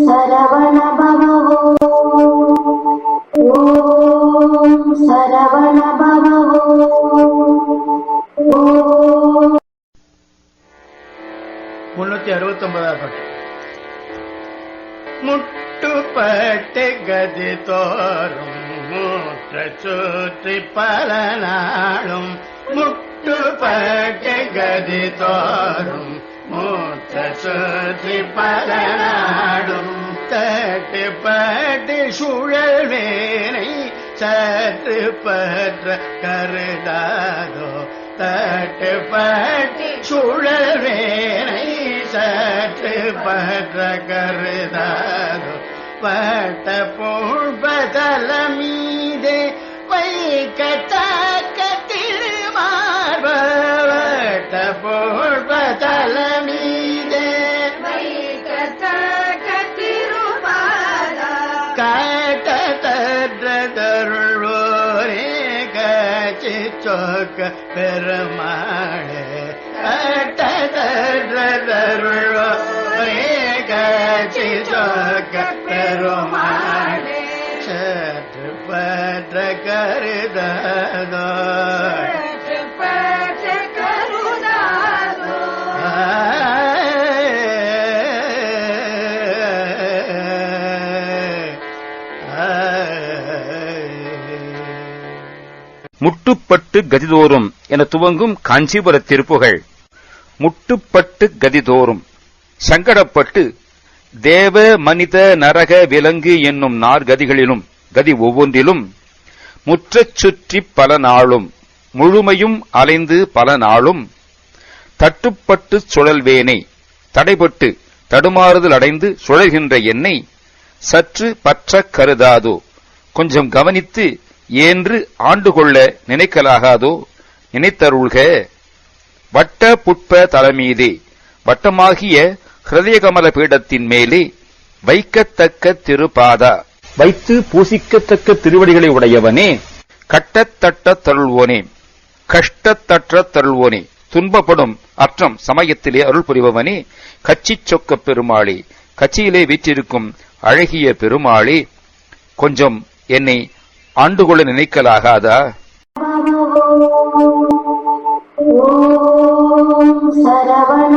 சரவண பவோ ஓம் சரவண பவோ ஓம் 369 பாட்டு. முட்டுப்பட்டு கதி தோறும் மூற்ற சுற்றி பல நாளும் முட்டுப்பட்டு கதி தோறும் மூற்ற சுற்றி பல நாடும் தட்டுப்பட்டு சுழல் வேனை சற்று பற்ற கருதாதோ தட்டுப்பட்டு சுழல் வேனை சற்று பற்ற கருதாதோ வட்ட புஷ்பதல மீதே வைக்கத்தக்க திருமார்ப வட்ட புஷ்பதல மீதே வைக்கத்தக்க திருமார்ப காட்டத்தருள்வோரே கச்சி சொக்க பெருமாளே காட்டத்தருள்வோரே கச்சி சொக்க பெருமாளே சற்று பற்ற கருதாதோ முட்டுப்பட்டு கதிதோறும் என துவங்கும் காஞ்சிபுர திருப்புகழ். முட்டுப்பட்டு கதிதோறும் சங்கடப்பட்டு தேவ மனித நரக விலங்கு என்னும் 4 கதிகளிலும் கதி ஒவ்வொன்றிலும் முற்றச் சுற்றி பல நாளும் முழுமையும் அலைந்து பல நாளும் தட்டுப்பட்டு சுழல்வேனை தடைபட்டு தடுமாறுதல் அடைந்து சுழல்கின்ற என்னை சற்று பற்ற கருதாதோ கொஞ்சம் கவனித்து ஏன்று ஆண்டு கொள்ள நினைக்கலாகாதோ நினைத்தருள்க. வட்ட புட்ப தலைமீதே வட்டமாகிய ஹிருதயகமல பீடத்தின் மேலே வைக்கத்தக்க திருபாதா வைத்து பூசிக்கத்தக்க திருவடிகளை உடையவனே கட்டத்தட்ட தருள்வோனே கஷ்டத்தற்ற தருள்வோனே துன்பப்படும் அற்றம் சமயத்திலே அருள் புரிபவனே கச்சி சொக்க பெருமாளே கச்சியிலே வீற்றிருக்கும் அழகிய பெருமாளே கொஞ்சம் என்னை ஆண்டுகொள்ள நினைக்கலாகாதா? ஓம் சரவண